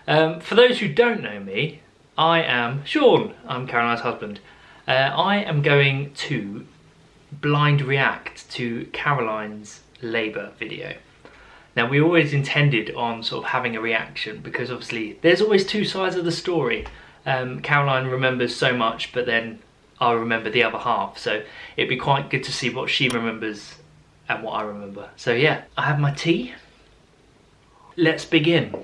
For those who don't know me, I am Sean. I'm Caroline's husband. I am going to blind react to Caroline's labour video. Now, we always intended on sort of having a reaction because obviously there's always two sides of the story. Caroline remembers so much, but then I'll remember the other half. So it'd be quite good to see what she remembers and what I remember. So yeah, I have my tea. Let's begin.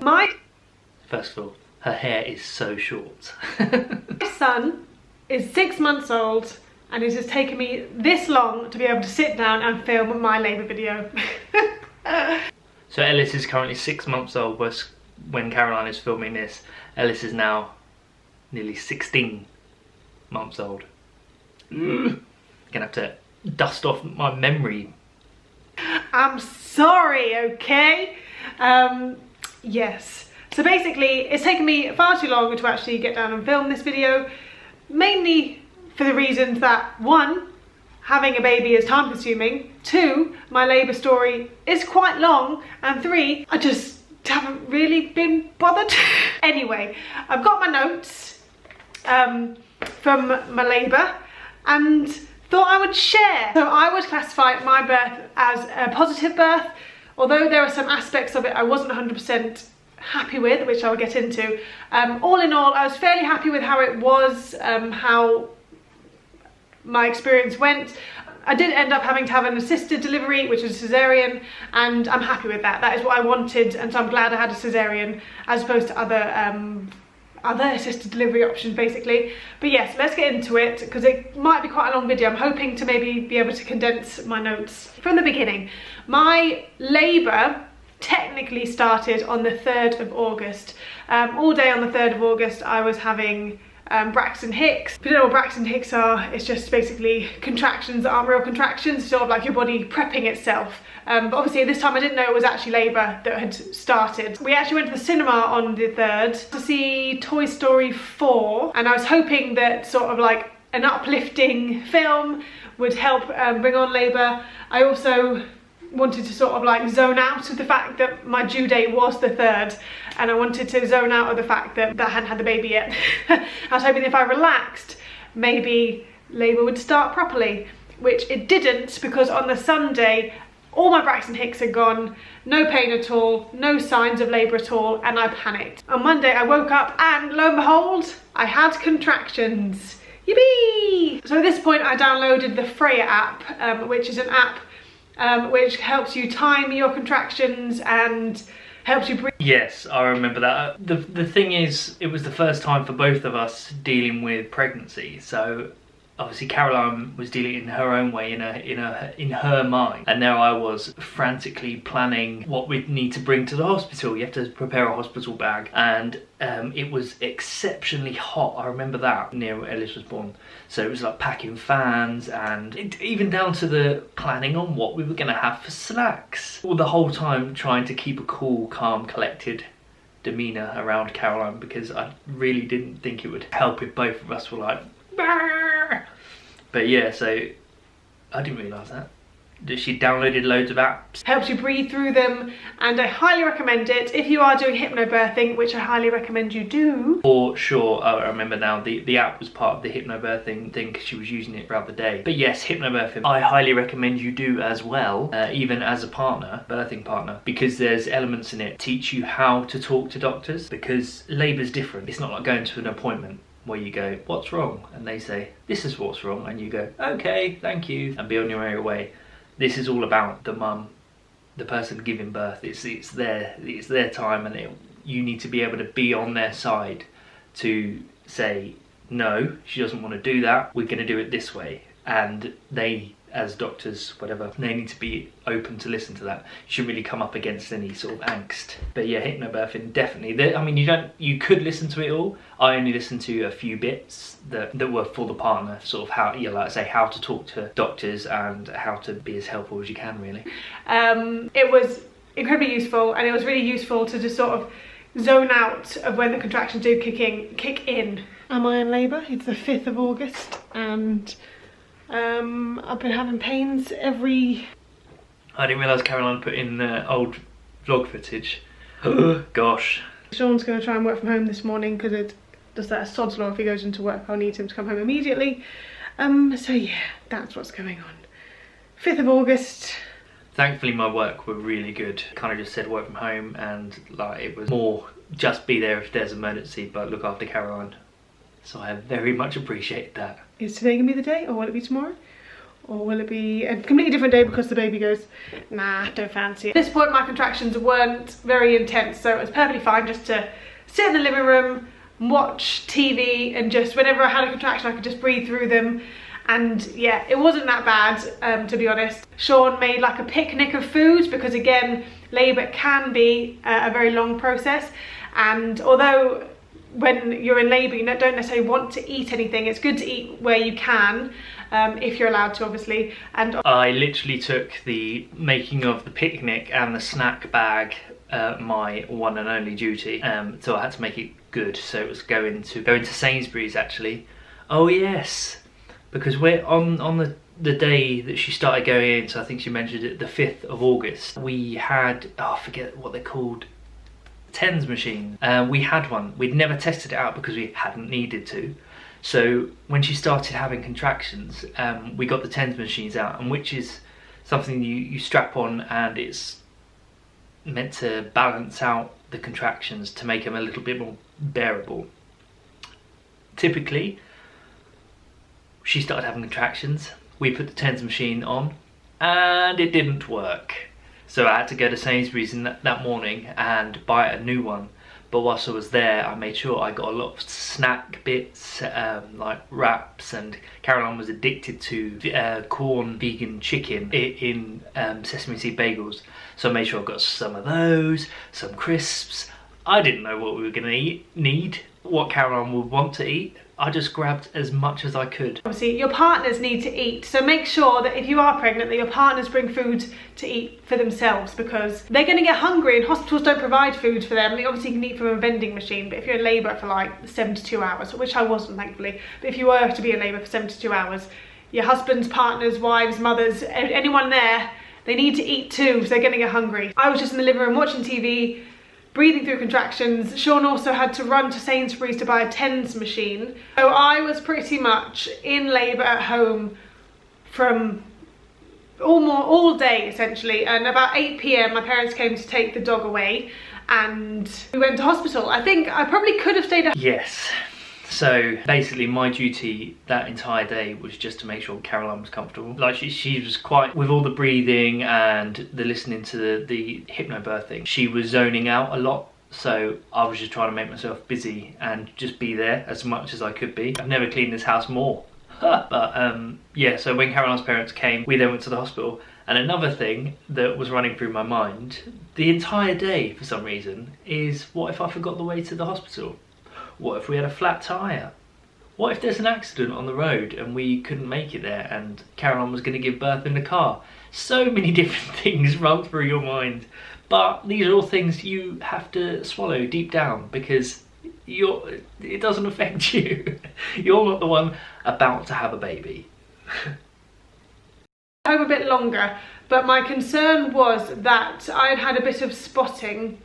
First of all, her hair is so short. My son is 6 months old and it has taken me this long to be able to sit down and film my labour video. So Ellis is currently 6 months old when Caroline is filming this. Ellis is now nearly 16 months old. Gonna have to dust off my memory. I'm sorry, okay? Yes. So basically, it's taken me far too long to actually get down and film this video, mainly for the reasons that, one, having a baby is time consuming, two, my labour story is quite long, and three, I just haven't really been bothered. Anyway, I've got my notes from my labour and thought I would share. So I would classify my birth as a positive birth, although there are some aspects of it I wasn't 100% happy with, which I'll get into. All in all, I was fairly happy with how it was, how my experience went. I did end up having to have an assisted delivery, which was a cesarean, and I'm happy with that. That is what I wanted, and so I'm glad I had a cesarean as opposed to other assisted delivery options, basically. But yes, let's get into it because it might be quite a long video. I'm hoping to maybe be able to condense my notes from the beginning. My labour technically started on the 3rd of August. All day on the 3rd of August I was having Braxton Hicks. If you don't know what Braxton Hicks are, it's just basically contractions that aren't real contractions, sort of like your body prepping itself. But obviously at this time I didn't know it was actually labour that had started. We actually went to the cinema on the 3rd to see Toy Story 4, and I was hoping that sort of like an uplifting film would help bring on labour. I also wanted to sort of like zone out of the fact that my due date was the 3rd, and I wanted to zone out of the fact that I hadn't had the baby yet. I was hoping if I relaxed, maybe labour would start properly, which it didn't, because on the Sunday all my Braxton Hicks had gone, no pain at all, no signs of labour at all, and I panicked. On Monday I woke up and lo and behold, I had contractions. Yippee! So at this point I downloaded the Freya app, which is an app which helps you time your contractions and helps you breathe. Yes, I remember that. The thing is, it was the first time for both of us dealing with pregnancy, so obviously Caroline was dealing in her own way, in her mind, and there I was frantically planning what we'd need to bring to the hospital. You have to prepare a hospital bag, and it was exceptionally hot. I remember that near where Ellis was born, so it was like packing fans, and even down to the planning on what we were going to have for snacks. All the whole time trying to keep a cool, calm, collected demeanour around Caroline, because I really didn't think it would help if both of us were like, "Barr!" But yeah, so I didn't realise that she downloaded loads of apps. Helps you breathe through them, and I highly recommend it if you are doing hypnobirthing, which I highly recommend you do. For sure. I remember now, the app was part of the hypnobirthing thing because she was using it throughout the day. But yes, hypnobirthing I highly recommend you do as well, even as a birthing partner, because there's elements in it teach you how to talk to doctors, because labour's different. It's not like going to an appointment where you go, "What's wrong?" and they say, "This is what's wrong," and you go, "Okay, thank you," and be on your merry way. This is all about the mum, the person giving birth. It's their time, and you need to be able to be on their side to say, "No, she doesn't want to do that, we're going to do it this way," and they, as doctors, whatever, they need to be open to listen to that. You shouldn't really come up against any sort of angst. But yeah, hypnobirthing, definitely. I mean, you could listen to it all. I only listened to a few bits that were for the partner, sort of how, like I say, how to talk to doctors and how to be as helpful as you can, really. It was incredibly useful, and it was really useful to just sort of zone out of when the contractions do kick in. Am I in labour? It's the 5th of August, and I've been having pains every... I didn't realise Caroline put in old vlog footage. Gosh, Sean's going to try and work from home this morning because it does that sod's law. If he goes into work, I'll need him to come home immediately. So yeah, that's what's going on. 5th of August. Thankfully my work were really good. Kind of just said work from home, and like it was more just be there if there's an emergency, but look after Caroline. So I very much appreciate that. Is today gonna be the day, or will it be tomorrow? Or will it be a completely different day because the baby goes, nah, don't fancy it. At this point my contractions weren't very intense, so it was perfectly fine just to sit in the living room, watch TV, and just whenever I had a contraction I could just breathe through them. And yeah, it wasn't that bad, to be honest. Sean made like a picnic of food because again, labour can be a very long process, and although when you're in labour you don't necessarily want to eat anything, it's good to eat where you can, if you're allowed to obviously. And I literally took the making of the picnic and the snack bag my one and only duty, so I had to make it good. So it was going to Sainsbury's actually. Oh yes, because we're on the day that she started going in, so I think she mentioned it, the 5th of August, we had, oh, I forget what they're called, TENS machine. We had one. We'd never tested it out because we hadn't needed to. So when she started having contractions, we got the TENS machines out, and which is something you strap on, and it's meant to balance out the contractions to make them a little bit more bearable. Typically, she started having contractions, we put the TENS machine on, and it didn't work. So I had to go to Sainsbury's that morning and buy a new one. But whilst I was there, I made sure I got a lot of snack bits, like wraps, and Caroline was addicted to corn vegan chicken in sesame seed bagels. So I made sure I got some of those, some crisps. I didn't know what we were going to need, what Caroline would want to eat. I just grabbed as much as I could. Obviously, your partners need to eat, so make sure that if you are pregnant that your partners bring food to eat for themselves, because they're going to get hungry and hospitals don't provide food for them. They obviously can eat from a vending machine, but if you're in labour for like 72 hours, which I wasn't thankfully, but if you were to be in labour for 72 hours, your husbands, partners, wives, mothers, anyone there, they need to eat too, so they're going to get hungry. I was just in the living room watching TV, breathing through contractions. Sean also had to run to Sainsbury's to buy a TENS machine. So I was pretty much in labour at home from all day essentially, and about 8 PM my parents came to take the dog away and we went to hospital. I think I probably could have stayed at home. Yes. So basically my duty that entire day was just to make sure Caroline was comfortable. Like she was quite, with all the breathing and the listening to the hypnobirthing, she was zoning out a lot. So I was just trying to make myself busy and just be there as much as I could be. I've never cleaned this house more. But yeah, so when Caroline's parents came, we then went to the hospital. And another thing that was running through my mind the entire day for some reason is, what if I forgot the way to the hospital? What if we had a flat tyre? What if there's an accident on the road and we couldn't make it there and Caroline was going to give birth in the car? So many different things run through your mind. But these are all things you have to swallow deep down, because it doesn't affect you. You're not the one about to have a baby. Home a bit longer, but my concern was that I'd had a bit of spotting,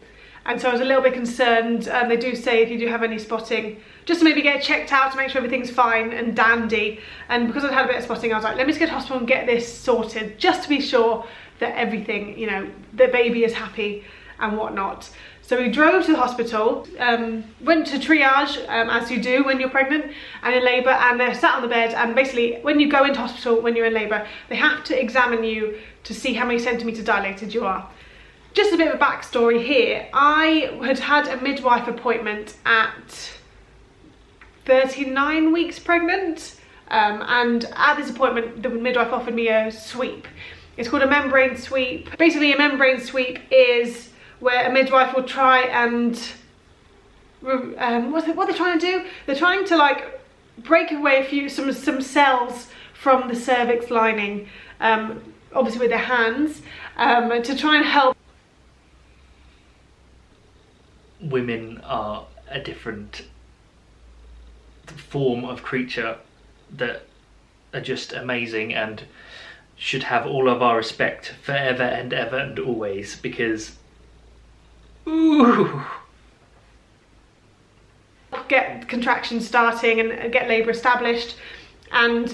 and so I was a little bit concerned. They do say if you do have any spotting, just to maybe get it checked out to make sure everything's fine and dandy. And because I'd had a bit of spotting, I was like, let me just get to hospital and get this sorted, just to be sure that everything, you know, the baby is happy and whatnot. So we drove to the hospital, went to triage, as you do when you're pregnant and in labour, and they're sat on the bed, and basically when you go into hospital when you're in labour, they have to examine you to see how many centimetres dilated you are. Just a bit of a backstory here. I had had a midwife appointment at 39 weeks pregnant, and at this appointment the midwife offered me a sweep. It's called a membrane sweep. Basically a membrane sweep is where a midwife will try and, what are they trying to do? They're trying to like break away some cells from the cervix lining, obviously with their hands, to try and help. Women are a different form of creature that are just amazing and should have all of our respect forever and ever and always, because ooh, get contractions starting and get labour established. And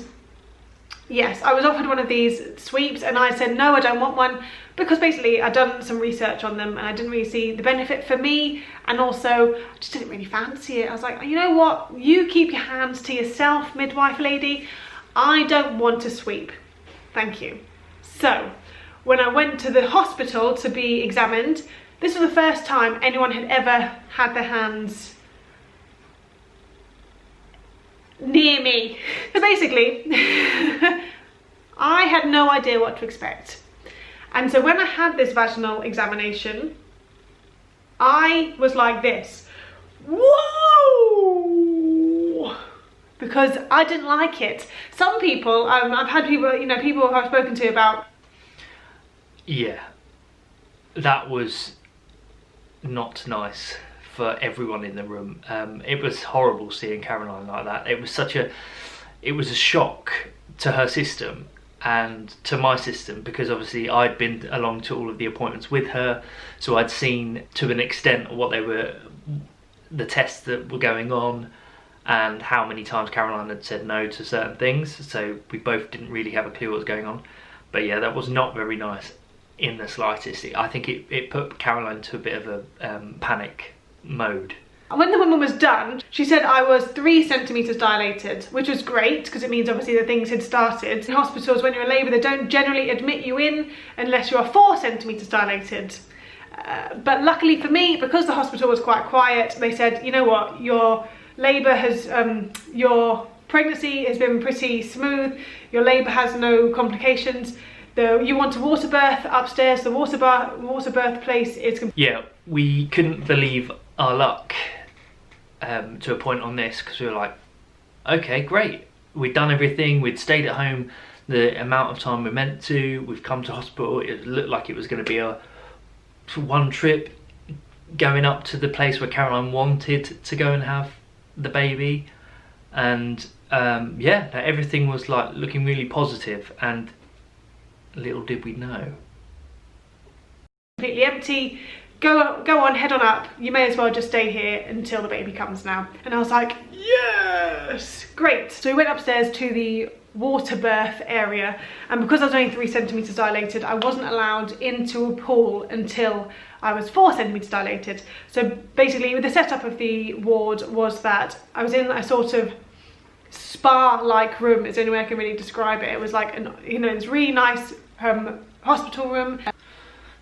yes, I was offered one of these sweeps and I said no, I don't want one, because basically I'd done some research on them and I didn't really see the benefit for me, and also I just didn't really fancy it. I was like, you know what, you keep your hands to yourself, midwife lady, I don't want to sweep, thank you. So when I went to the hospital to be examined, this was the first time anyone had ever had their hands near me. So basically, I had no idea what to expect. And so when I had this vaginal examination, I was like this, whoa, because I didn't like it. Some people, I've had people, you know, people who I've spoken to about. Yeah, that was not nice for everyone in the room. It was horrible seeing Caroline like that. It was a shock to her system and to my system, because obviously I'd been along to all of the appointments with her, so I'd seen to an extent what they were, the tests that were going on, and how many times Caroline had said no to certain things, so we both didn't really have a clue what was going on. But yeah, that was not very nice in the slightest. I think it put Caroline to a bit of a panic mode. When the woman was done, she said I was 3 centimetres dilated, which was great because it means obviously that things had started. In hospitals, when you're in labour, they don't generally admit you in unless you are 4 centimetres dilated. But luckily for me, because the hospital was quite quiet, they said, you know what, your labour has, your pregnancy has been pretty smooth, your labour has no complications. You want to water birth upstairs, the water birth place is... Yeah, we couldn't believe our luck to a point on this, because we were like, okay, great. We'd done everything, we'd stayed at home the amount of time we meant to, we've come to hospital, it looked like it was going to be a one trip going up to the place where Caroline wanted to go and have the baby, and yeah, everything was like looking really positive, and little did we know. Completely empty, go on, head on up, you may as well just stay here until the baby comes now. And I was like, yes, great. So we went upstairs to the water birth area, and because I was only 3 centimetres dilated, I wasn't allowed into a pool until I was 4 centimetres dilated. So basically the setup of the ward was that I was in a sort of spa-like room, is the only way I can really describe it. It was like, you know, this really nice hospital room.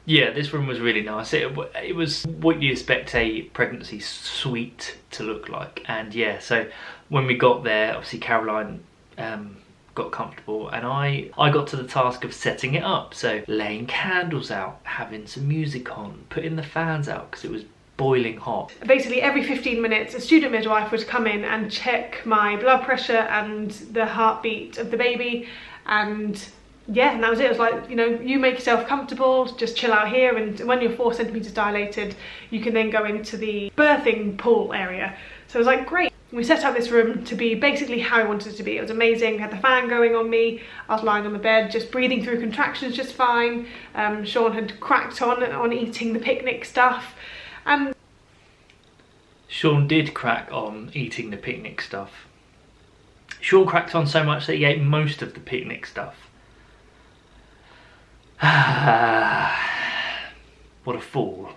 Yeah, this room was really nice. It was what you expect a pregnancy suite to look like. And yeah, so when we got there, obviously Caroline got comfortable, and I got to the task of setting it up. So laying candles out, having some music on, putting the fans out because it was boiling hot. Basically every 15 minutes a student midwife would come in and check my blood pressure and the heartbeat of the baby, and yeah, and that was it. It was like, you know, you make yourself comfortable, just chill out here, and when you're 4 centimetres dilated, you can then go into the birthing pool area. So it was like, great. We set up this room to be basically how I wanted it to be. It was amazing. We had the fan going on me. I was lying on the bed, just breathing through contractions just fine. Sean had cracked on eating the picnic stuff. And Sean did crack on eating the picnic stuff. Sean cracked on so much that he ate most of the picnic stuff. What a fool.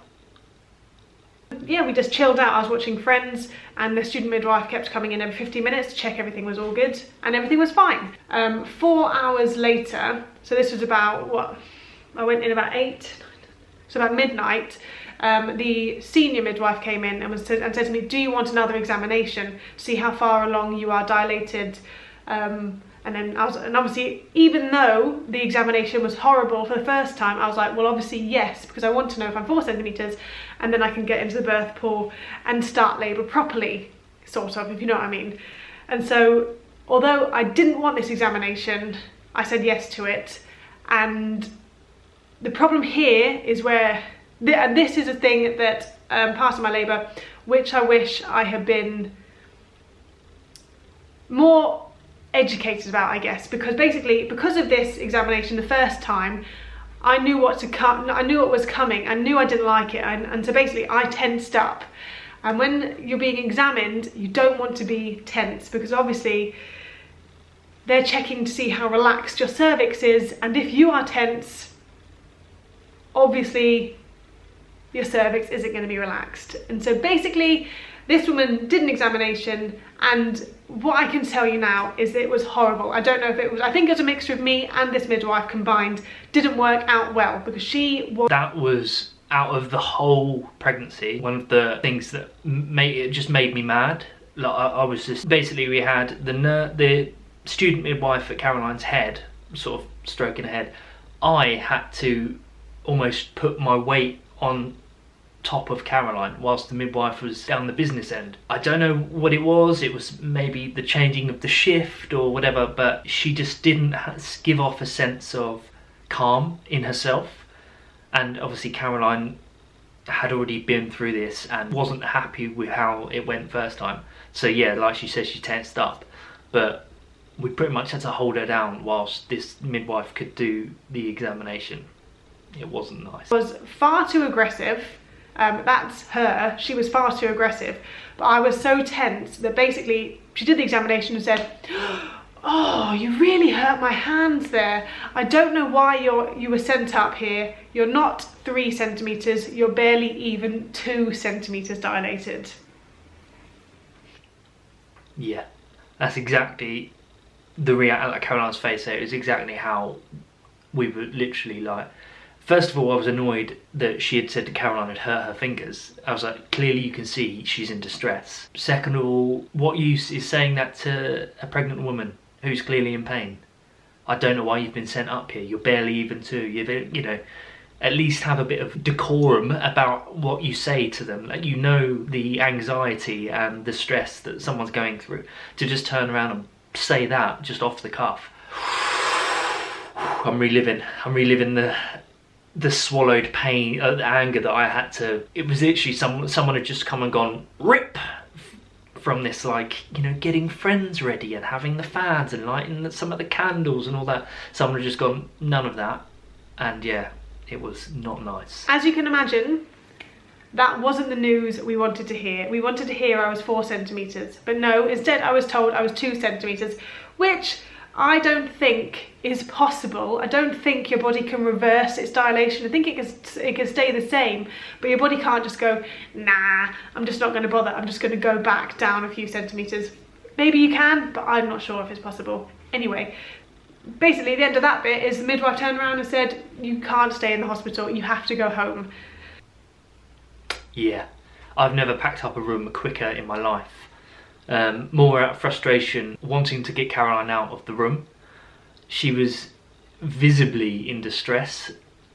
Yeah, we just chilled out. I was watching Friends, and the student midwife kept coming in every 15 minutes to check everything was all good, and everything was fine. 4 hours later, so this was about, what, I went in about 8, so about midnight, the senior midwife came in and said to me, do you want another examination to see how far along you are dilated? And obviously, even though the examination was horrible for the first time, I was like, well, obviously yes, because I want to know if I'm 4 centimetres, and then I can get into the birth pool and start labour properly, sort of, if you know what I mean. And so, although I didn't want this examination, I said yes to it. And the problem here is where, and this is a thing that part of my labour, which I wish I had been more educated about, I guess, because basically, because of this examination the first time, I knew what to cut, I knew what was coming, I knew I didn't like it, and so basically I tensed up, And when you're being examined, you don't want to be tense, because obviously they're checking to see how relaxed your cervix is, and if you are tense, obviously your cervix isn't going to be relaxed. And so basically this woman did an examination, and what I can tell you now is it was horrible. I don't know if it was, I think it was a mixture of me and this midwife combined. Didn't work out well, because she was... That was, out of the whole pregnancy, one of the things that just made me mad. Like, I was just, basically we had the student midwife at Caroline's head, sort of stroking her head. I had to almost put my weight on top of Caroline whilst the midwife was down the business end. I don't know what it was maybe the changing of the shift or whatever, but she just didn't give off a sense of calm in herself. And obviously Caroline had already been through this and wasn't happy with how it went first time. So yeah, like she said, she tensed up, but we pretty much had to hold her down whilst this midwife could do the examination. It wasn't nice. Was far too aggressive. That's her. She was far too aggressive. But I was so tense that basically she did the examination and said, "Oh, you really hurt my hands there. I don't know why you were sent up here. You're not 3 centimeters. You're barely even 2 centimeters dilated." Yeah, that's exactly the reaction. Like Caroline's face there is exactly how we were literally like. First of all, I was annoyed that she had said to Caroline had hurt her fingers. I was like, clearly you can see she's in distress. Second of all, what use is saying that to a pregnant woman who's clearly in pain? I don't know why you've been sent up here. You're barely even 2. You know, at least have a bit of decorum about what you say to them. Like, you know the anxiety and the stress that someone's going through. To just turn around and say that just off the cuff. I'm reliving the swallowed pain, the anger that I had to. It was literally someone had just come and gone rip from this, like, you know, getting friends ready and having the fads and lighting some of the candles and all that. Someone had just gone, none of that. And yeah, it was not nice. As you can imagine, that wasn't the news we wanted to hear. We wanted to hear I was 4 centimeters, but no, instead I was told I was 2 centimeters, which I don't think is possible. I don't think your body can reverse its dilation. I think it can stay the same, but your body can't just go, nah, I'm just not going to bother. I'm just going to go back down a few centimeters. Maybe you can, but I'm not sure if it's possible. Anyway, basically the end of that bit is the midwife turned around and said, you can't stay in the hospital. You have to go home. Yeah, I've never packed up a room quicker in my life. More out of frustration, wanting to get Caroline out of the room. She was visibly in distress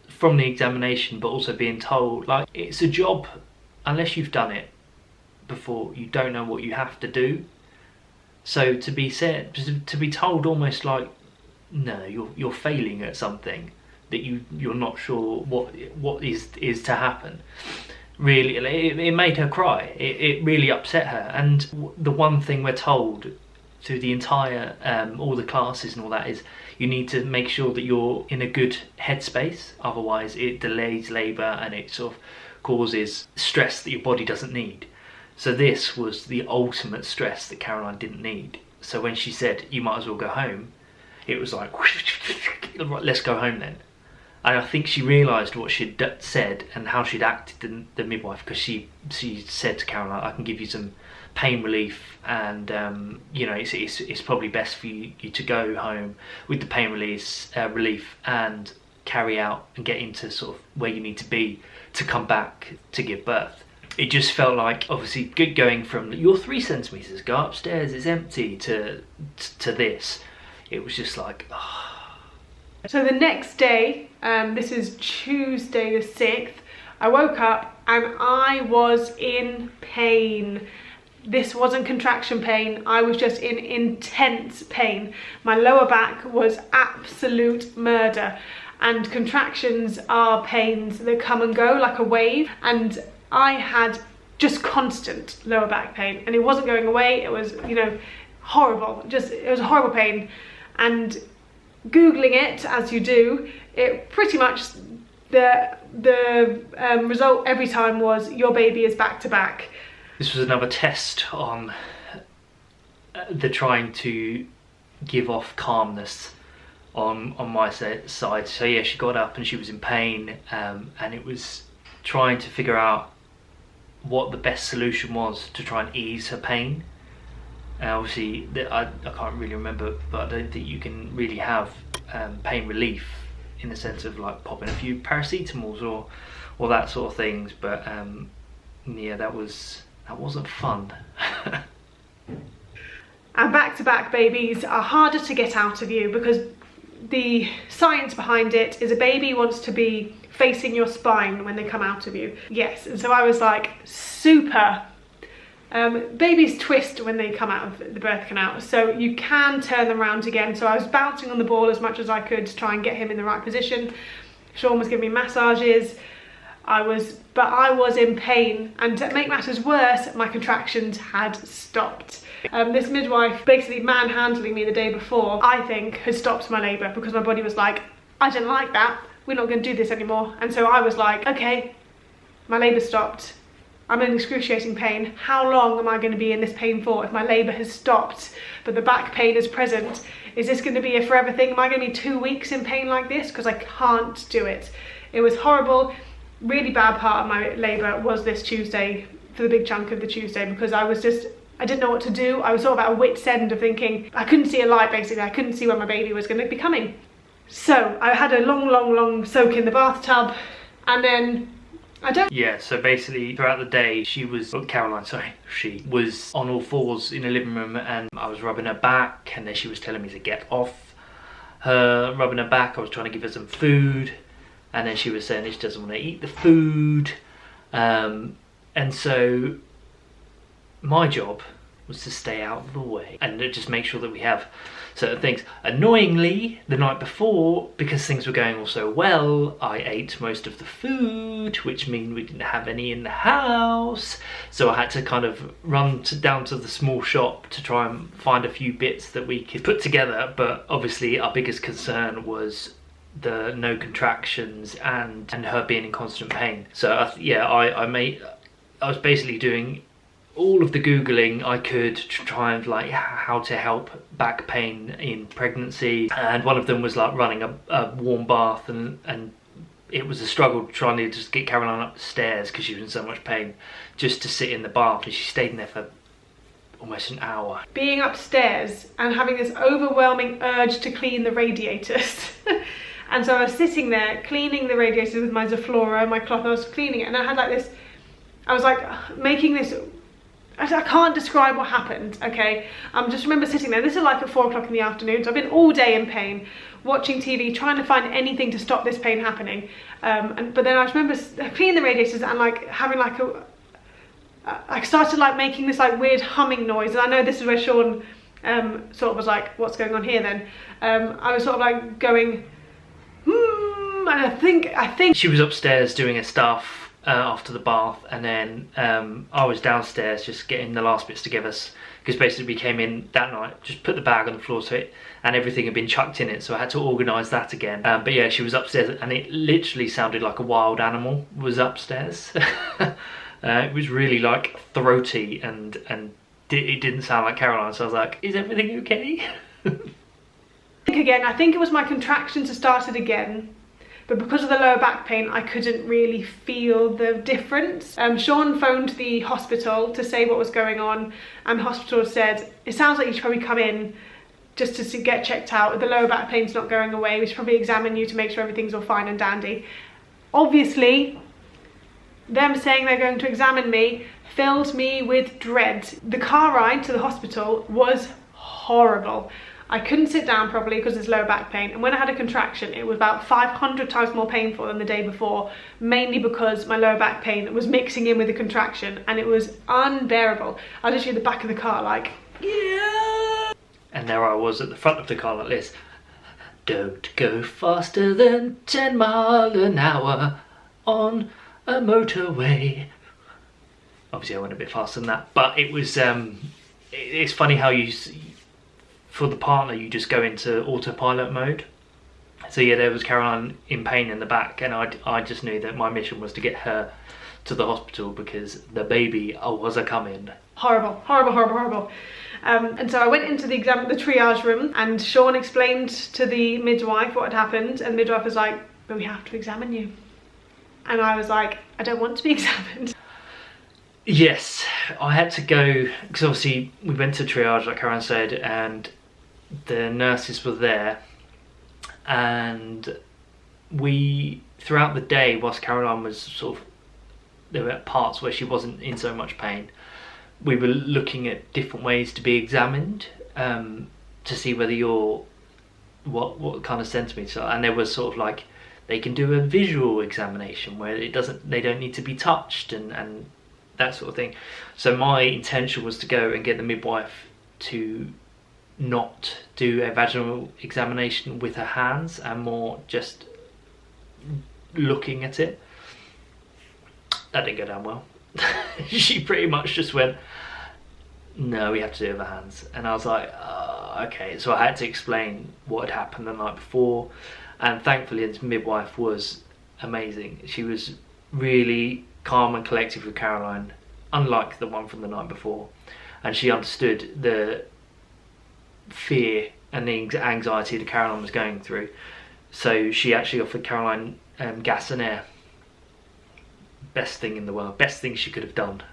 from the examination, but also being told, like, it's a job. Unless you've done it before, you don't know what you have to do. So to be told almost like, no, you're failing at something that you're not sure what is to happen. Really, it made her cry. It really upset her. And the one thing we're told through the entire all the classes and all that is you need to make sure that you're in a good headspace, otherwise it delays labour and it sort of causes stress that your body doesn't need. So this was the ultimate stress that Caroline didn't need. So when she said you might as well go home, it was like, let's go home then. And I think she realised what she'd said and how she'd acted, the midwife, because she said to Caroline, I can give you some pain relief, and you know, it's probably best for you to go home with the pain relief and carry out and get into sort of where you need to be to come back to give birth. It just felt like, obviously, going from you're 3 centimetres, go upstairs, it's empty, to this. It was just like, oh. So the next day, this is Tuesday the 6th, I woke up and I was in pain. This wasn't contraction pain, I was just in intense pain. My lower back was absolute murder, and contractions are pains that come and go like a wave, and I had just constant lower back pain and it wasn't going away. It was, you know, horrible, it was a horrible pain. And Googling it, as you do, it pretty much, the result every time was your baby is back to back. This was another test on the trying to give off calmness on my side. So yeah, she got up and she was in pain, and it was trying to figure out what the best solution was to try and ease her pain. Obviously, I can't really remember, but I don't think you can really have pain relief in the sense of like popping a few paracetamols or that sort of things. But yeah, that wasn't fun. And back-to-back babies are harder to get out of you because the science behind it is a baby wants to be facing your spine when they come out of you. Yes, and so I was like super. Babies twist when they come out of the birth canal, so you can turn them around again. So I was bouncing on the ball as much as I could to try and get him in the right position. Sean was giving me massages. I was in pain, and to make matters worse, my contractions had stopped. This midwife basically manhandling me the day before, I think, had stopped my labour because my body was like, I didn't like that, we're not going to do this anymore. And so I was like, okay, my labour stopped, I'm in excruciating pain, how long am I going to be in this pain for? If my labour has stopped but the back pain is present, is this going to be a forever thing? Am I going to be 2 weeks in pain like this? Because I can't do it. It was horrible. Really bad part of my labour was this Tuesday, for the big chunk of the Tuesday, because I didn't know what to do. I was sort of at a wit's end of thinking, I couldn't see a light basically, I couldn't see when my baby was going to be coming. So I had a long soak in the bathtub, and then Yeah, so basically throughout the day she was on all fours in the living room, and I was rubbing her back, and then she was telling me to get off her rubbing her back. I was trying to give her some food, and then she was saying that she doesn't want to eat the food, and so my job was to stay out of the way and just make sure that we have certain things. Annoyingly, the night before, because things were going all so well, I ate most of the food, which means we didn't have any in the house. So I had to kind of run down to the small shop to try and find a few bits that we could put together. But obviously our biggest concern was the no contractions and her being in constant pain. So I was basically doing all of the Googling I could to try and like how to help back pain in pregnancy, and one of them was like running a warm bath, and it was a struggle trying to just get Caroline up the stairs because she was in so much pain just to sit in the bath, and she stayed in there for almost an hour. Being upstairs and having this overwhelming urge to clean the radiators. And so I was sitting there cleaning the radiators with my Zaflora, my cloth, and I was cleaning it, and I had like this, I was like making this, I can't describe what happened, okay? I just remember sitting there. This is like at 4 o'clock in the afternoon, so I've been all day in pain, watching TV, trying to find anything to stop this pain happening. But then I just remember cleaning the radiators and like having like I started like making this like weird humming noise, and I know this is where Sean sort of was like, what's going on here then? I was sort of like going, and I think she was upstairs doing her stuff after the bath, and then I was downstairs just getting the last bits together, because basically we came in that night, just put the bag on the floor, and everything had been chucked in it, so I had to organise that again. But yeah, she was upstairs, and it literally sounded like a wild animal was upstairs. It was really like throaty, and it didn't sound like Caroline, so I was like, is everything okay? I think it was my contractions that started again, but because of the lower back pain I couldn't really feel the difference. Sean phoned the hospital to say what was going on, and the hospital said, it sounds like you should probably come in just to get checked out. The lower back pain's not going away, we should probably examine you to make sure everything's all fine and dandy. Obviously, them saying they're going to examine me filled me with dread. The car ride to the hospital was horrible. I couldn't sit down properly because there's lower back pain, and when I had a contraction it was about 500 times more painful than the day before, mainly because my lower back pain was mixing in with the contraction, and it was unbearable. I was literally at the back of the car like, yeah. And there I was at the front of the car like this. Don't go faster than 10 miles an hour on a motorway. Obviously I went a bit faster than that, but it was it's funny how for the partner you just go into autopilot mode. So yeah, there was Caroline in pain in the back, and I just knew that my mission was to get her to the hospital because the baby was a coming. Horrible, horrible, horrible, horrible. And so I went into the triage room, and Sean explained to the midwife what had happened, and the midwife was like, but we have to examine you. And I was like, I don't want to be examined. Yes, I had to go, because obviously we went to triage, like Karen said, and the nurses were there, and we, throughout the day, whilst Caroline was sort of, there were parts where she wasn't in so much pain, we were looking at different ways to be examined, to see whether you're, what kind of centimetres are, and there was sort of like, they can do a visual examination where they don't need to be touched and that sort of thing. So my intention was to go and get the midwife to not do a vaginal examination with her hands and more just looking at it. That didn't go down well. She pretty much just went, no, we have to do it with our hands. And I was like, okay. So I had to explain what had happened the night before, and thankfully this midwife was amazing. She was really calm and collected with Caroline, unlike the one from the night before, and she understood the fear and the anxiety that Caroline was going through. So she actually offered Caroline gas and air. Best thing in the world, best thing she could have done.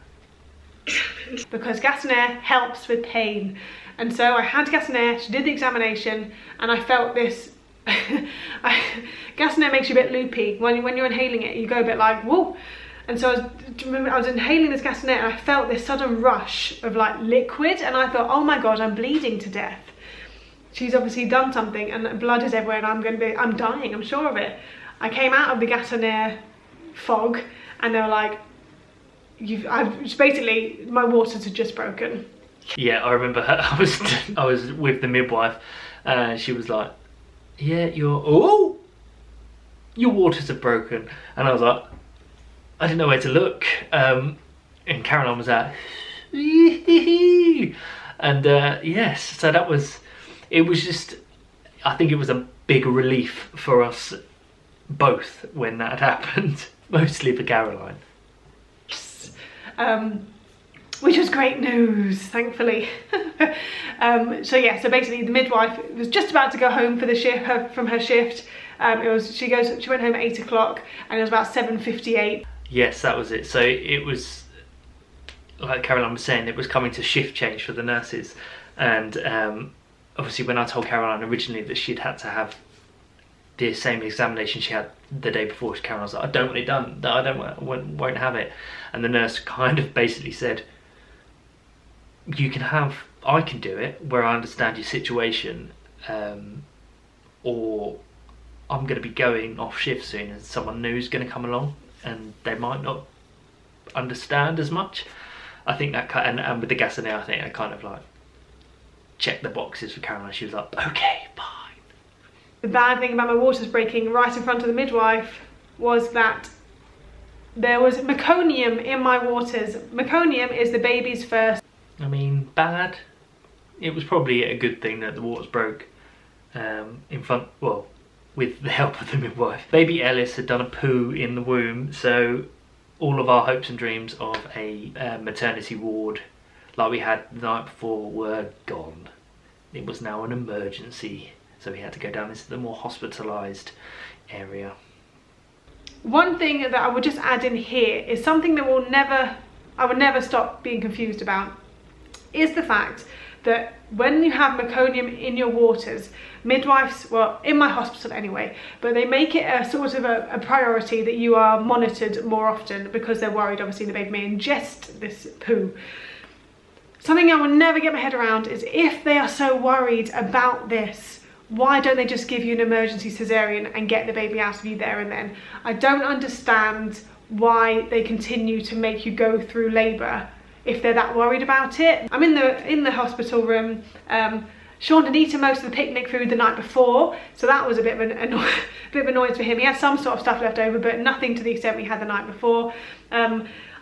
Because gas and air helps with pain, and so I had gas and air. She did the examination, and I felt this. Gas and air makes you a bit loopy when you're inhaling it. You go a bit like whoa. And so I was inhaling this gas and air, and I felt this sudden rush of like liquid, and I thought, oh my god, I'm bleeding to death. She's obviously done something, and blood is everywhere, and I'm dying, I'm sure of it. I came out of the gas and air fog, and they were like, basically, my waters had just broken. Yeah, I remember her. I was with the midwife, and she was like, yeah, your waters are broken. And I was like, I didn't know where to look. And Caroline was out. And yes, so it was just, I think it was a big relief for us both when that happened. Mostly for Caroline. Which was great news, thankfully. So yeah, so basically the midwife was just about to go home for the shift, from her shift. She went home at 8 o'clock, and it was about 7:58. Yes, that was it. So it was, like Caroline was saying, it was coming to shift change for the nurses. And obviously when I told Caroline originally that she'd had to have the same examination she had the day before, Caroline was like, I don't want it done, I won't have it. And the nurse kind of basically said, I can do it where I understand your situation, or I'm going to be going off shift soon and someone new's going to come along and they might not understand as much. I think that and with the gas and air, I think I kind of like checked the boxes for Caroline. She was like, okay, fine. The bad thing about my waters breaking right in front of the midwife was that there was meconium in my waters. Meconium is the baby's first. I mean, bad. It was probably a good thing that the waters broke with the help of the midwife. Baby Ellis had done a poo in the womb, so all of our hopes and dreams of a maternity ward like we had the night before were gone. It was now an emergency, so we had to go down into the more hospitalised area. One thing that I would just add in here is something that I would never stop being confused about, is the fact that when you have meconium in your waters, midwives, well, in my hospital anyway, but they make it a sort of a priority that you are monitored more often because they're worried, obviously, the baby may ingest this poo. Something I will never get my head around is, if they are so worried about this, why don't they just give you an emergency cesarean and get the baby out of you there and then? I don't understand why they continue to make you go through labour if they're that worried about it. I'm in the hospital room. Sean had eaten most of the picnic food the night before, so that was a bit of an annoyance for him. He had some sort of stuff left over, but nothing to the extent we had the night before.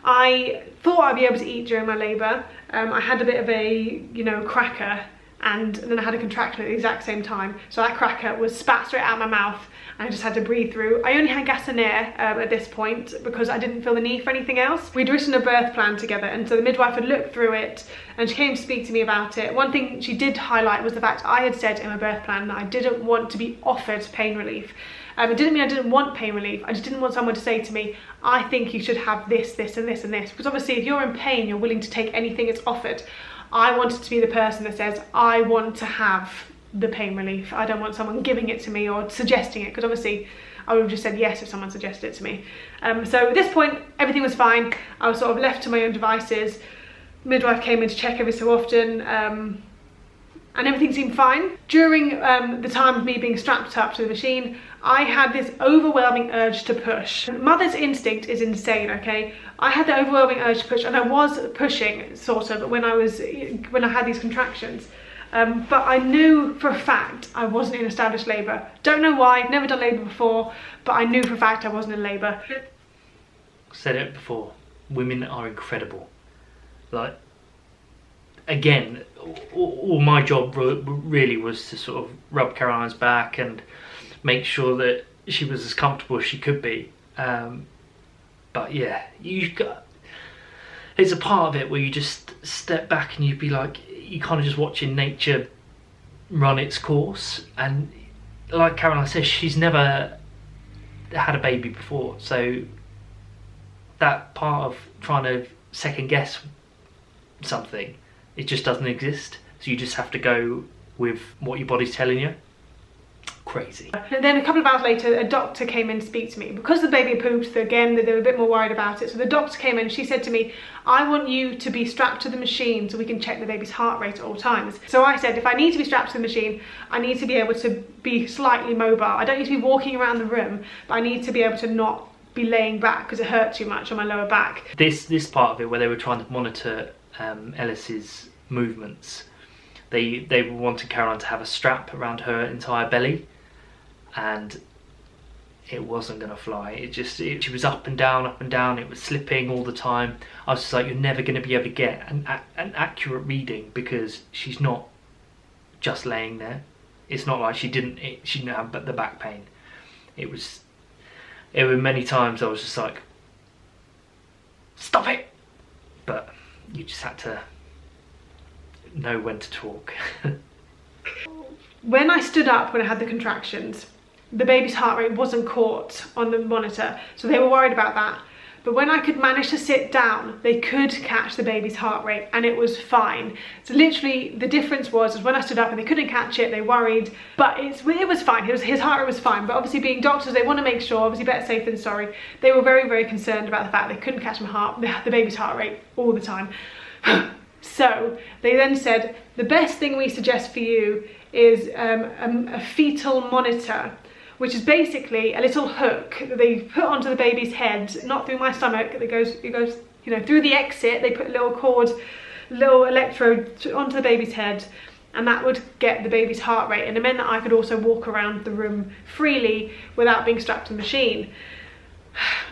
I thought I'd be able to eat during my labour. I had a bit of a, cracker, and then I had a contraction at the exact same time. So that cracker was spat straight out of my mouth, and I just had to breathe through. I only had gas and air at this point because I didn't feel the need for anything else. We'd written a birth plan together, and so the midwife had looked through it and she came to speak to me about it. One thing she did highlight was the fact I had said in my birth plan that I didn't want to be offered pain relief. It didn't mean I didn't want pain relief, I just didn't want someone to say to me, I think you should have this, this and this and this. Because obviously if you're in pain, you're willing to take anything that's offered. I wanted to be the person that says, I want to have the pain relief. I don't want someone giving it to me or suggesting it, because obviously I would have just said yes if someone suggested it to me. So at this point, everything was fine. I was sort of left to my own devices. Midwife came in to check every so often, and everything seemed fine. During the time of me being strapped up to the machine, I had this overwhelming urge to push. Mother's instinct is insane, okay? I had the overwhelming urge to push, and I was pushing, sort of, when I had these contractions. But I knew for a fact I wasn't in established labour. Don't know why, never done labour before, but I knew for a fact I wasn't in labour. Said it before, women are incredible. Like, again, all my job really was to sort of rub Caroline's back and make sure that she was as comfortable as she could be. But yeah, it's a part of it where you just step back and you'd be like, you kind of just watching nature run its course. And like Caroline says, she's never had a baby before, so that part of trying to second guess something, it just doesn't exist. So you just have to go with what your body's telling you. Crazy. And then a couple of hours later, a doctor came in to speak to me. Because the baby pooped, again, they were a bit more worried about it. So the doctor came in and she said to me, I want you to be strapped to the machine so we can check the baby's heart rate at all times. So I said, if I need to be strapped to the machine, I need to be able to be slightly mobile. I don't need to be walking around the room, but I need to be able to not be laying back because it hurt too much on my lower back. This part of it where they were trying to monitor Ellis's movements, they wanted Caroline to have a strap around her entire belly, and it wasn't going to fly. She was up and down, it was slipping all the time. I was just like, you're never going to be able to get an accurate reading because she's not just laying there. It's not like she didn't have the back pain. It were many times I was just like, stop it! But you just had to know when to talk. When I stood up when I had the contractions, the baby's heart rate wasn't caught on the monitor, so they were worried about that. But when I could manage to sit down, they could catch the baby's heart rate, and it was fine. So literally the difference was when I stood up and they couldn't catch it, they worried, but it was fine. His heart rate was fine. But obviously being doctors, they want to make sure, obviously better safe than sorry. They were very, very concerned about the fact they couldn't catch the baby's heart rate all the time. So they then said, the best thing we suggest for you is a fetal monitor, which is basically a little hook that they put onto the baby's head, not through my stomach. It goes, through the exit. They put a little electrode onto the baby's head, and that would get the baby's heart rate. And it meant that I could also walk around the room freely without being strapped to the machine.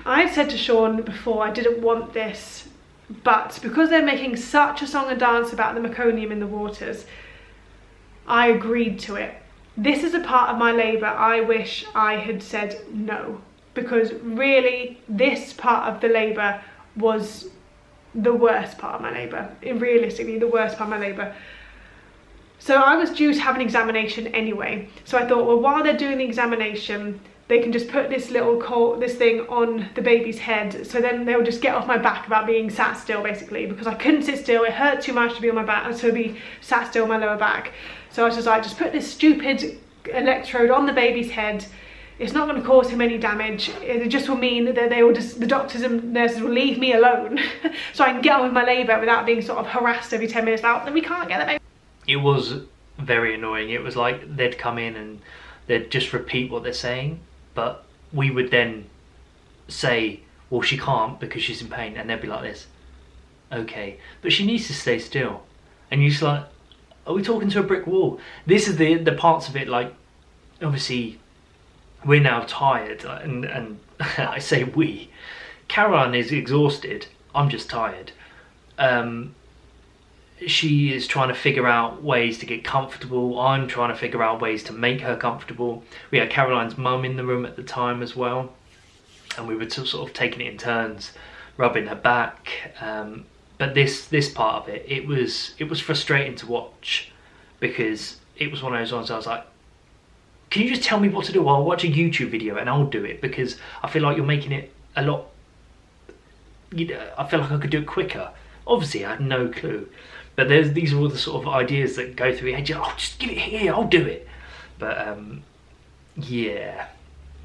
I've said to Sean before I didn't want this, but because they're making such a song and dance about the meconium in the waters, I agreed to it. This is a part of my labour I wish I had said no, because really this part of the labour was the worst part of my labour, realistically the worst part of my labour. So I was due to have an examination anyway, so I thought, well, while they're doing the examination, they can just put this thing on the baby's head, so then they'll just get off my back about being sat still, basically, because I couldn't sit still. It hurt too much to be on my back, to be sat still on my lower back. So I was just like, just put this stupid electrode on the baby's head. It's not going to cause him any damage. It just will mean that the doctors and nurses will leave me alone so I can get on with my labour without being sort of harassed every 10 minutes about that we can't get the baby. It was very annoying. It was like they'd come in and they'd just repeat what they're saying, but we would then say, well, she can't because she's in pain, and they'd be like this, okay, but she needs to stay still. And you're just like, are we talking to a brick wall? This is the parts of it, like, obviously we're now tired, and I say we, Caroline is exhausted, I'm just tired. she is trying to figure out ways to get comfortable. I'm trying to figure out ways to make her comfortable. We had Caroline's mum in the room at the time as well, and we were sort of taking it in turns, rubbing her back. But this part of it, it was frustrating to watch, because it was one of those ones I was like, can you just tell me what to do? I'll watch a YouTube video and I'll do it, because I feel like you're making it a lot, you know, I feel like I could do it quicker. Obviously I had no clue, but these are all the sort of ideas that go through your head. Oh, just give it here, I'll do it. But yeah.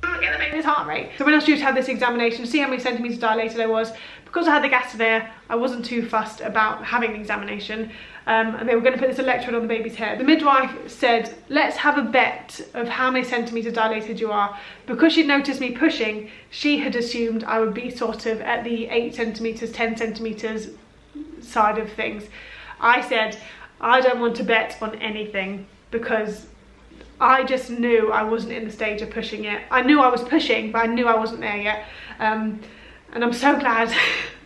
Get the baby's heart rate. So when I was due to have this examination, see how many centimetres dilated I was, because I had the gas in there, I wasn't too fussed about having the examination. And they were going to put this electrode on the baby's head. The midwife said, let's have a bet of how many centimetres dilated you are. Because she'd noticed me pushing, she had assumed I would be sort of at the 8 centimetres, 10 centimetres side of things. I said, I don't want to bet on anything, because I just knew I wasn't in the stage of pushing yet. I knew I was pushing, but I knew I wasn't there yet. And I'm so glad,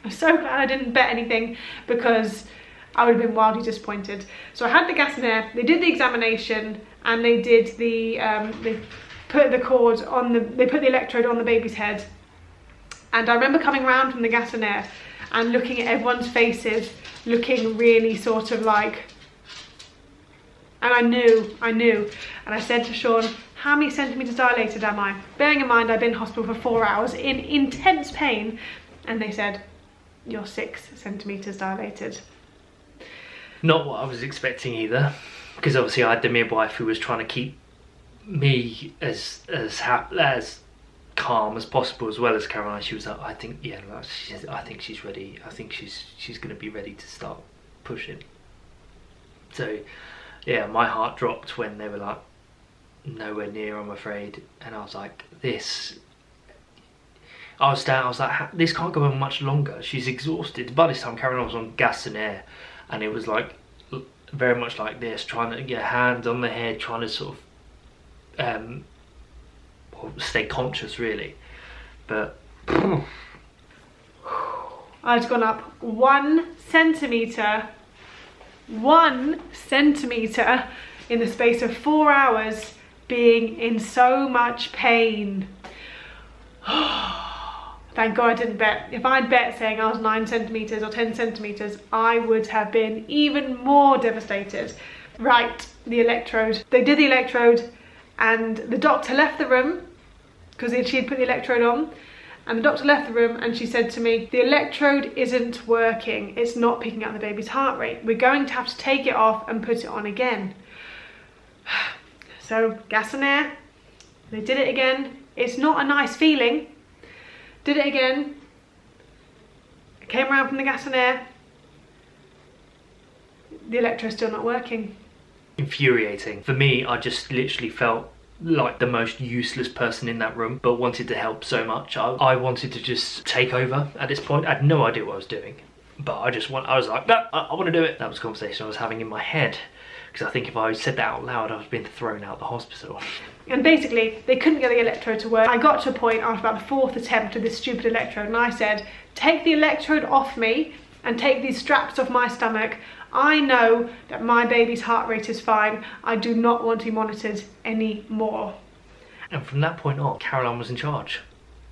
I'm so glad I didn't bet anything, because I would have been wildly disappointed. So I had the gas in there, they did the examination, and they did the, they put the cord on the, they put the electrode on the baby's head. And I remember coming round from the gas and air and looking at everyone's faces, looking really sort of like, and I knew, and I said to Sean, how many centimetres dilated am I? Bearing in mind I'd been in hospital for 4 hours in intense pain, and they said, you're 6 centimetres dilated. Not what I was expecting either, because obviously I had the midwife who was trying to keep me as calm as possible, as well as Caroline. She was like, I think, yeah, like, I think she's ready. I think she's going to be ready to start pushing. So yeah, my heart dropped when they were like, nowhere near, I'm afraid. And I was like, this, I was like, this can't go on much longer. She's exhausted. By this time Caroline was on gas and air, and it was like very much like this, trying to get hands on the head, trying to sort of stay conscious really. But I'd gone up 1 centimetre in the space of 4 hours, being in so much pain. Thank God I didn't bet. If I'd bet saying I was 9 centimetres or 10 centimetres, I would have been even more devastated. Right, the electrode. They did the electrode, and the doctor left the room, because she had put the electrode on, and the doctor left the room, and she said to me, the electrode isn't working. It's not picking up the baby's heart rate. We're going to have to take it off and put it on again. So gas and air, they did it again. It's not a nice feeling. Did it again. Came around from the gas and air. The electrode's still not working. Infuriating. For me, I just literally felt like the most useless person in that room, but wanted to help so much. I wanted to just take over at this point. I had no idea what I was doing, but I was like, no, I want to do it. That was a conversation I was having in my head, because I think if I said that out loud, I was being thrown out of the hospital. And basically, they couldn't get the electrode to work. I got to a point after about the 4th attempt of this stupid electrode, and I said, take the electrode off me and take these straps off my stomach. I know that my baby's heart rate is fine. I do not want to be monitored anymore. And from that point on, Caroline was in charge.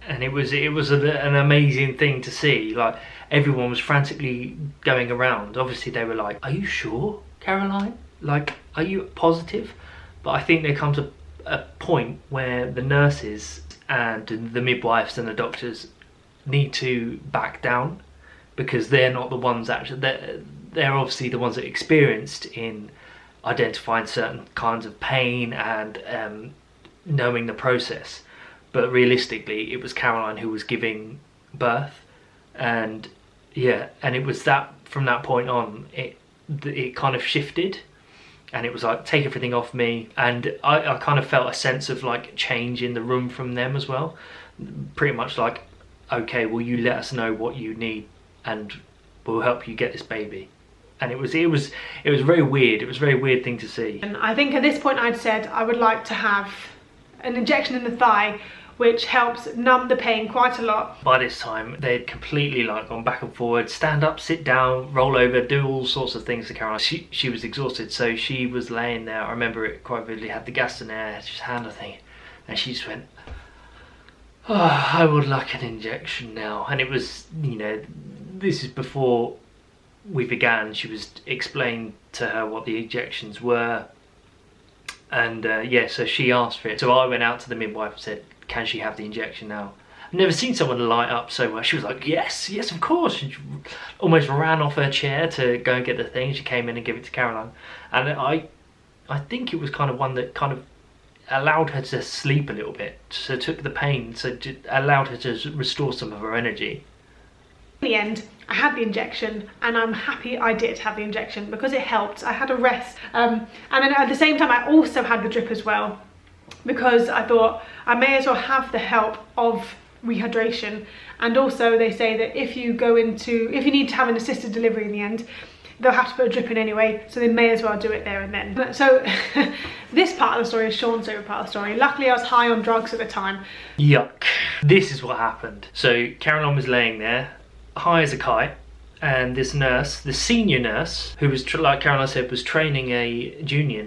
And it was an amazing thing to see. Like, everyone was frantically going around. Obviously they were like, are you sure, Caroline? Like, are you positive? But I think there comes a point where the nurses and the midwives and the doctors need to back down, because they're not the ones actually, they're obviously the ones that are experienced in identifying certain kinds of pain and knowing the process. But realistically, it was Caroline who was giving birth, and yeah, and it was that from that point on, it kind of shifted, and it was like, take everything off me. And I kind of felt a sense of like change in the room from them as well. Pretty much like, okay, well, you let us know what you need and we'll help you get this baby. And it was very weird. It was a very weird thing to see. And I think at this point I'd said I would like to have an injection in the thigh which helps numb the pain quite a lot. By this time, they'd completely like gone back and forward, stand up, sit down, roll over, do all sorts of things to Caroline. She was exhausted, so she was laying there. I remember it quite vividly, had the gas in there, just hand the thing, and she just went, "Oh, I would like an injection now." And it was, you know, this is before we began. She was explained to her what the injections were, and yeah, so she asked for it. So I went out to the midwife and said, "Can she have the injection now?" I've never seen someone light up so well. She was like, yes, of course. She almost ran off her chair to go and get the thing. She came in and gave it to Caroline, and I think it was kind of one that kind of allowed her to sleep a little bit, so took the pain, so allowed her to restore some of her energy. In the end, I had the injection, and I'm happy I did have the injection because it helped. I had a rest, and then at the same time I also had the drip as well, because I thought I may as well have the help of rehydration. And also they say that if you need to have an assisted delivery in the end, they'll have to put a drip in anyway, so they may as well do it there and then. So this part of the story is Sean's favourite part of the story. Luckily I was high on drugs at the time. Yuck. This is what happened. So Caroline was laying there, high as a kite, and this nurse, the senior nurse, who was, like Caroline said, was training a junior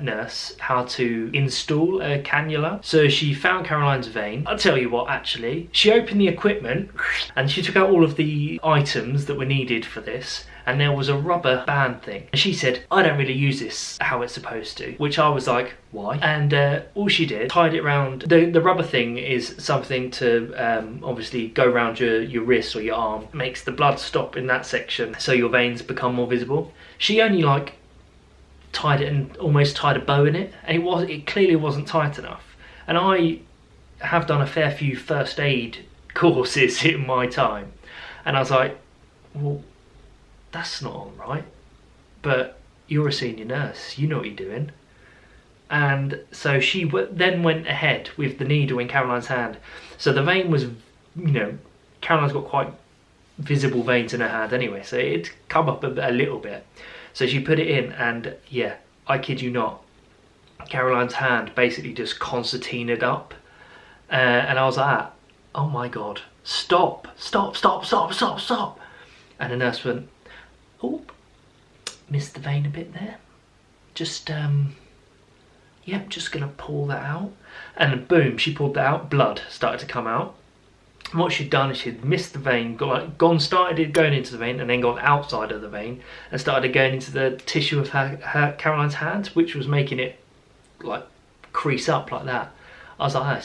nurse how to install a cannula. So she found Caroline's vein. I'll tell you what, actually, she opened the equipment and she took out all of the items that were needed for this, and there was a rubber band thing. And she said, "I don't really use this how it's supposed to," which I was like, why? And all she did, tied it around, the rubber thing is something to obviously go around your wrist or your arm, makes the blood stop in that section so your veins become more visible. She only like tied it and almost tied a bow in it, and it clearly wasn't tight enough. And I have done a fair few first aid courses in my time, and I was like, well, that's not all right, but you're a senior nurse, you know what you're doing. And so she then went ahead with the needle in Caroline's hand. So the vein was, you know, Caroline's got quite visible veins in her hand anyway, so it'd come up a little bit. So she put it in, and yeah, I kid you not, Caroline's hand basically just concertinaed up. And I was like, oh my God, stop. And the nurse went, "Oh, missed the vein a bit there. Just, yep, just gonna pull that out." And boom, she pulled that out, blood started to come out. And what she'd done is she'd missed the vein, started going into the vein, and then gone outside of the vein and started going into the tissue of her Caroline's hands, which was making it like crease up like that. I was like,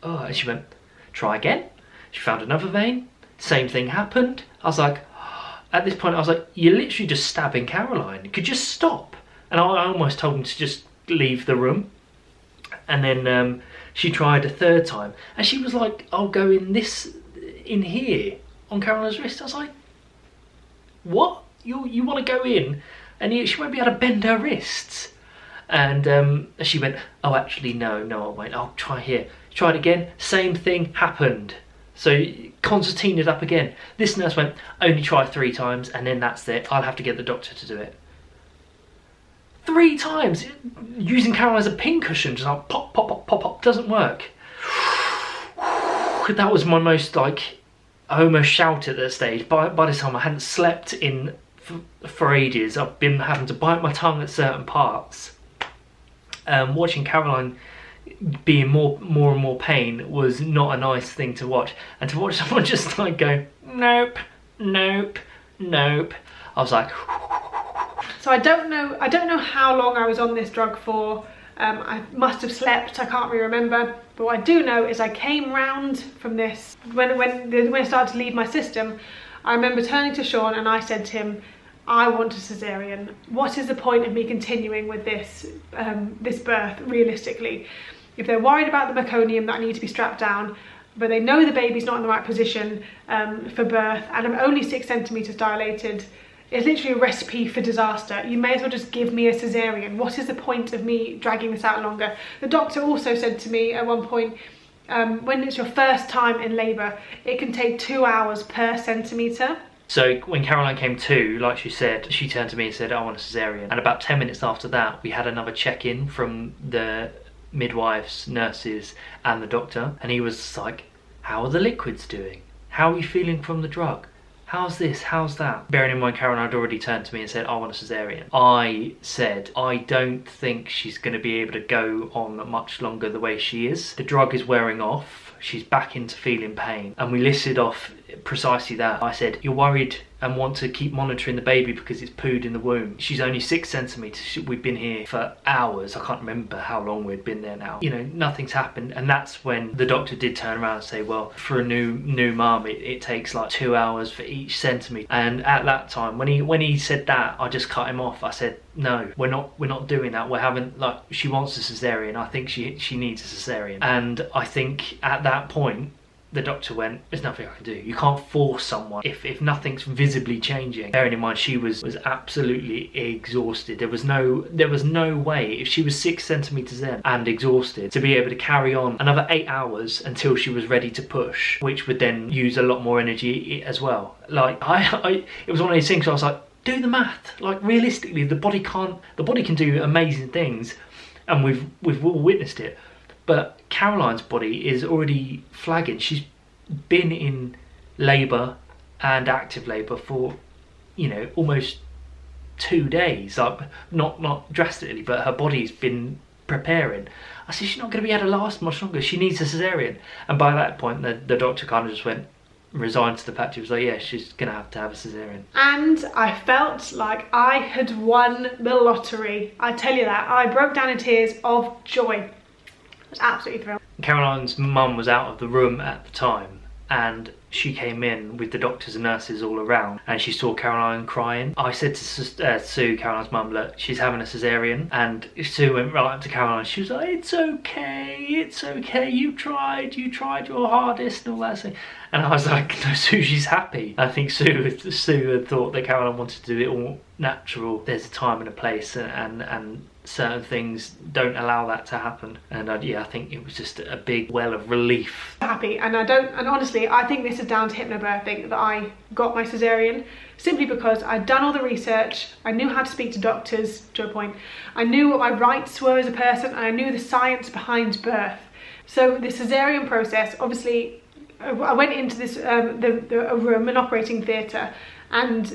oh, and she went, "Try again." She found another vein, same thing happened. I was like, at this point I was like, you're literally just stabbing Caroline, you could just stop. And I almost told him to just leave the room. And then she tried a third time, and she was like, "I'll go in here on Caroline's wrist." I was like, what? You want to go in and she won't be able to bend her wrists? And she went, "Oh, actually no, I won't, I'll try here." Tried again, same thing happened. So concertinaed up again. This nurse went, "Only try 3 times and then that's it, I'll have to get the doctor to do it." 3 times, using Caroline as a pincushion, just like pop, pop, pop, pop, pop, doesn't work. That was my most, like, I almost shouted at that stage. By this time I hadn't slept for ages. I've been having to bite my tongue at certain parts. Watching Caroline be in more and more pain was not a nice thing to watch. And to watch someone just like go, "Nope, nope, nope." I was like, so I don't know how long I was on this drug for. I must have slept, I can't really remember. But what I do know is I came round from this, when it started to leave my system, I remember turning to Sean and I said to him, "I want a cesarean. What is the point of me continuing with this birth, realistically? If they're worried about the meconium that I need to be strapped down, but they know the baby's not in the right position for birth, and I'm only 6 centimetres dilated, it's literally a recipe for disaster. You may as well just give me a cesarean. What is the point of me dragging this out longer?" The doctor also said to me at one point, when it's your first time in labour, it can take 2 hours per centimetre. So when Caroline came to, like she said, she turned to me and said, "I want a cesarean." And about 10 minutes after that, we had another check-in from the midwives, nurses and the doctor, and he was like, how are the liquids doing? How are you feeling from the drug? How's this? How's that? Bearing in mind Caroline had already turned to me and said, I want a cesarean. I said, I don't think she's going to be able to go on much longer the way she is. The drug is wearing off. She's back into feeling pain. And we listed off precisely that. I said, you're worried and want to keep monitoring the baby because it's pooed in the womb. She's only 6 centimetres. We've been here for hours. I can't remember how long we'd been there now. You know, nothing's happened. And that's when the doctor did turn around and say, well, for a new mum, it takes like 2 hours for each centimetre. And at that time, when he said that, I just cut him off. I said, no, we're not doing that. We're having, like, she wants a cesarean. I think she needs a cesarean. And I think at that point, the doctor went, there's nothing I can do. You can't force someone if nothing's visibly changing. Bearing in mind she was absolutely exhausted. There was no way, if she was 6 centimetres in and exhausted, to be able to carry on another 8 hours until she was ready to push, which would then use a lot more energy as well. Like it was one of these things where I was like, do the math. Like, realistically, the body can do amazing things, and we've all witnessed it. But Caroline's body is already flagging. She's been in labour and active labour for, you know, almost 2 days. Like, not drastically, but her body's been preparing. I said, she's not going to be able to last much longer. She needs a cesarean. And by that point, the doctor kind of just went, resigned to the fact. He was like, yeah, she's going to have a cesarean. And I felt like I had won the lottery. I tell you that. I broke down in tears of joy. Absolutely thrilled. Caroline's mum was out of the room at the time, and she came in with the doctors and nurses all around, and she saw Caroline crying. I said to Sue, Caroline's mum, look, she's having a cesarean. And Sue went right up to Caroline. She was like, it's okay, you tried your hardest and all that stuff. And I was like, no, Sue, she's happy. I think Sue had thought that Caroline wanted to do it all natural. There's a time and a place, and certain things don't allow that to happen. And yeah, I think it was just a big well of relief. Happy, and honestly, I think this is down to hypnobirthing that I got my cesarean, simply because I'd done all the research. I knew how to speak to doctors, to a point. I knew what my rights were as a person, and I knew the science behind birth. So the cesarean process, obviously, I went into this a room, an operating theatre, and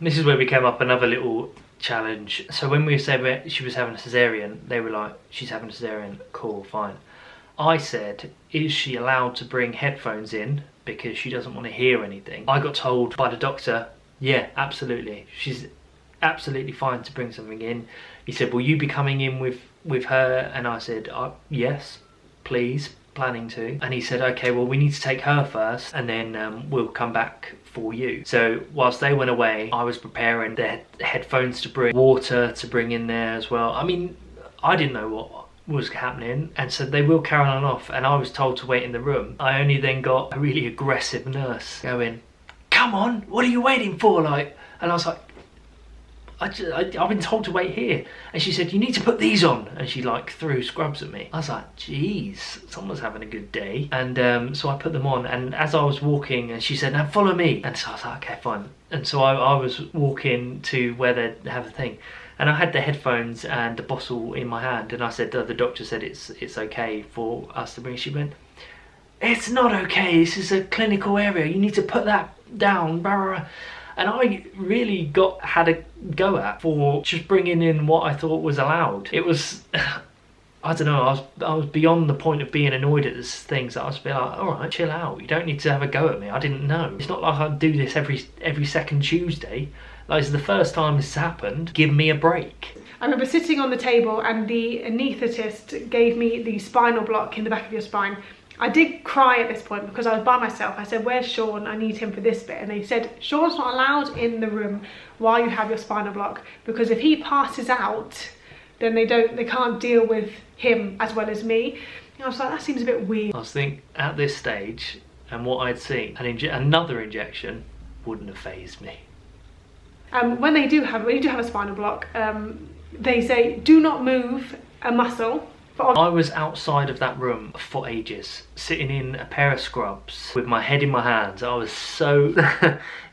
this is where we came up another little challenge. So when we said she was having a cesarean, they were like, she's having a cesarean, cool, fine. I said, is she allowed to bring headphones in because she doesn't want to hear anything? I got told by the doctor, yeah, absolutely, she's absolutely fine to bring something in. He said, will you be coming in with her? And I said, yes, please, planning to. And he said, okay, well, we need to take her first, and then we'll come back for you. So whilst they went away, I was preparing their headphones to bring, water to bring in there as well. I mean, I didn't know what was happening, and so they wheeled Caroline off, and I was told to wait in the room. I only then got a really aggressive nurse going, come on, what are you waiting for? Like, and I was like, I've been told to wait here. And she said, you need to put these on. And she like threw scrubs at me. I was like, geez, someone's having a good day. And so I put them on. And as I was walking, and she said, now follow me. And so I was like, okay, fine. And so I was walking to where they have the thing. And I had the headphones and the bottle in my hand. And I said, the doctor said it's okay for us to bring. She went, it's not okay. This is a clinical area. You need to put that down. Blah, blah, blah. And I really had a go at for just bringing in what I thought was allowed. It was, I don't know, I was beyond the point of being annoyed at this things. I was a bit like, all right, chill out. You don't need to have a go at me. I didn't know. It's not like I do this every second Tuesday. Like, it's the first time this has happened. Give me a break. I remember sitting on the table, and the anaesthetist gave me the spinal block in the back of your spine. I did cry at this point because I was by myself. I said, where's Sean? I need him for this bit. And they said, Sean's not allowed in the room while you have your spinal block, because if he passes out, then they can't deal with him as well as me. And I was like, that seems a bit weird. I was thinking, at this stage, and what I'd seen, another injection wouldn't have fazed me. When you do have a spinal block, they say, do not move a muscle. I was outside of that room for ages, sitting in a pair of scrubs with my head in my hands. I was so...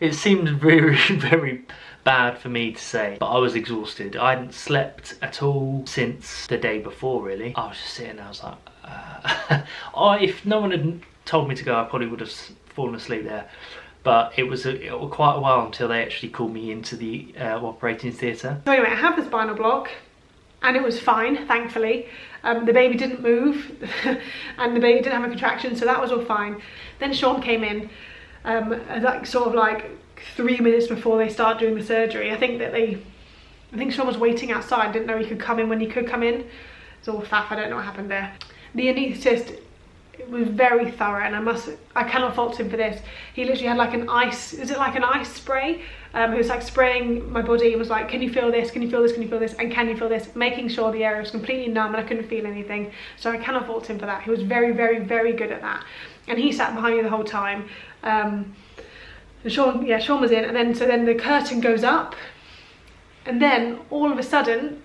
it seemed very, very bad for me to say, but I was exhausted. I hadn't slept at all since the day before, really. I was just sitting there, I was like, if no one had told me to go, I probably would have fallen asleep there. But it was quite a while until they actually called me into the operating theatre. So anyway, I have the spinal block, and it was fine, thankfully. The baby didn't move, and the baby didn't have a contraction, so that was all fine. Then Sean came in, sort of 3 minutes before they start doing the surgery. I think Sean was waiting outside, didn't know he could come in when he could come in. It's all faff, I don't know what happened there. The anaesthetist was very thorough, and I cannot fault him for this. He literally had like an ice, is it like an ice spray? He was like spraying my body and was like, can you feel this, can you feel this, can you feel this, and can you feel this, making sure the area was completely numb and I couldn't feel anything. So I cannot fault him for that. He was very, very, very good at that, and he sat behind me the whole time. And Sean was in, and then the curtain goes up, and then all of a sudden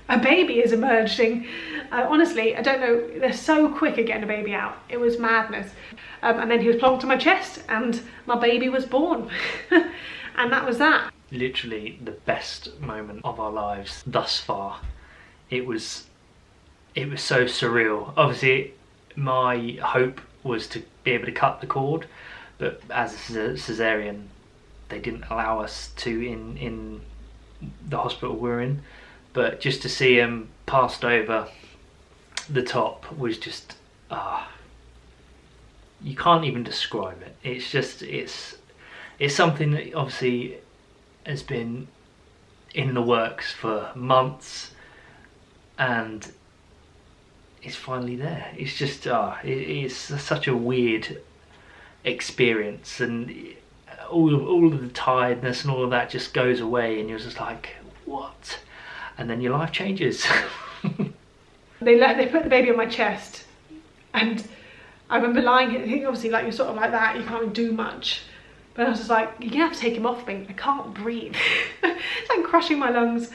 a baby is emerging. Honestly, I don't know, they're so quick at getting a baby out. It was madness. And then he was plonked on my chest, and my baby was born. And that was that. Literally the best moment of our lives thus far. It was so surreal. Obviously, my hope was to be able to cut the cord, but as a cesarean, they didn't allow us to in the hospital we're in. But just to see him passed over the top was just, you can't even describe it. It's just, it's something that obviously has been in the works for months, and it's finally there. It's just, it's such a weird experience, and all of the tiredness and all of that just goes away, and you're just like, what? And then your life changes. They put the baby on my chest, and I remember lying here, obviously you're sort of like that, you can't do much. But I was just like, you're gonna have to take him off me, I can't breathe. It's like crushing my lungs.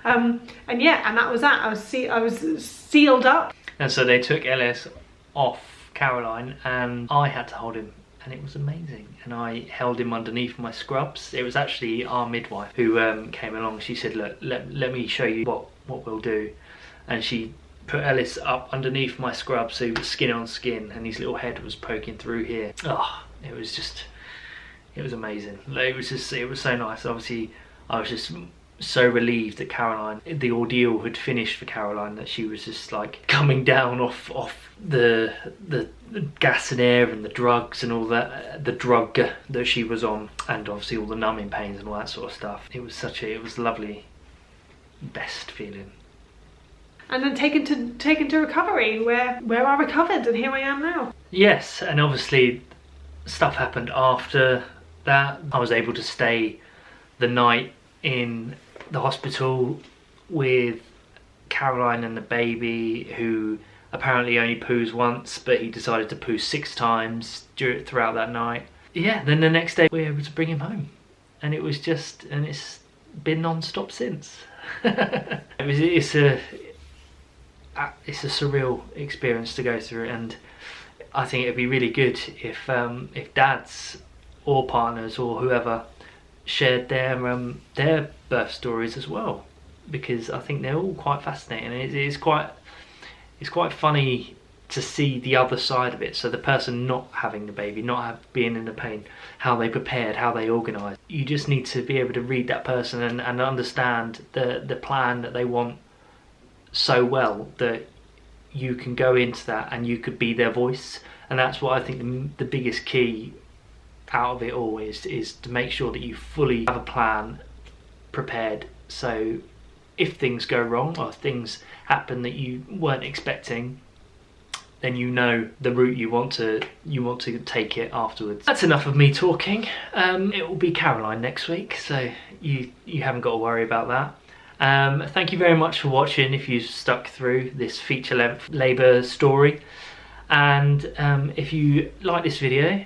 And that was that. I was sealed up. And so they took Ellis off Caroline, and I had to hold him, and it was amazing. And I held him underneath my scrubs. It was actually our midwife who came along. She said, look, let me show you what we'll do. And she put Ellis up underneath my scrubs, so he was skin on skin, and his little head was poking through here. It was amazing. It was so nice. Obviously, I was just so relieved that Caroline, the ordeal had finished for Caroline, that she was just like coming down off the gas and air and the drugs and all that, the drug that she was on, and obviously all the numbing pains and all that sort of stuff. It was lovely, best feeling. And then taken to recovery, where I recovered, and here I am now. Yes, and obviously stuff happened after that. I was able to stay the night in the hospital with Caroline and the baby, who apparently only poos once, but he decided to poo 6 times throughout that night. Yeah, then the next day we were able to bring him home, and it's been non-stop since. It's a surreal experience to go through, and I think it'd be really good if dads or partners or whoever shared their birth stories as well, because I think they're all quite fascinating. It's quite funny to see the other side of it. So the person not having the baby, being in the pain, how they prepared, how they organised. You just need to be able to read that person and understand the plan that they want so well, that you can go into that and you could be their voice. And that's what I think the biggest key out of it all is to make sure that you fully have a plan prepared, so if things go wrong or things happen that you weren't expecting, then you know the route you want to take it afterwards. That's enough of me talking. It will be Caroline next week, so you haven't got to worry about that. Thank you very much for watching, if you stuck through this feature-length labour story. And if you like this video,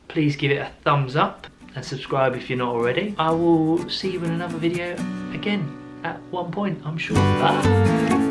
please give it a thumbs up and subscribe if you're not already. I will see you in another video again at one point, I'm sure. Bye.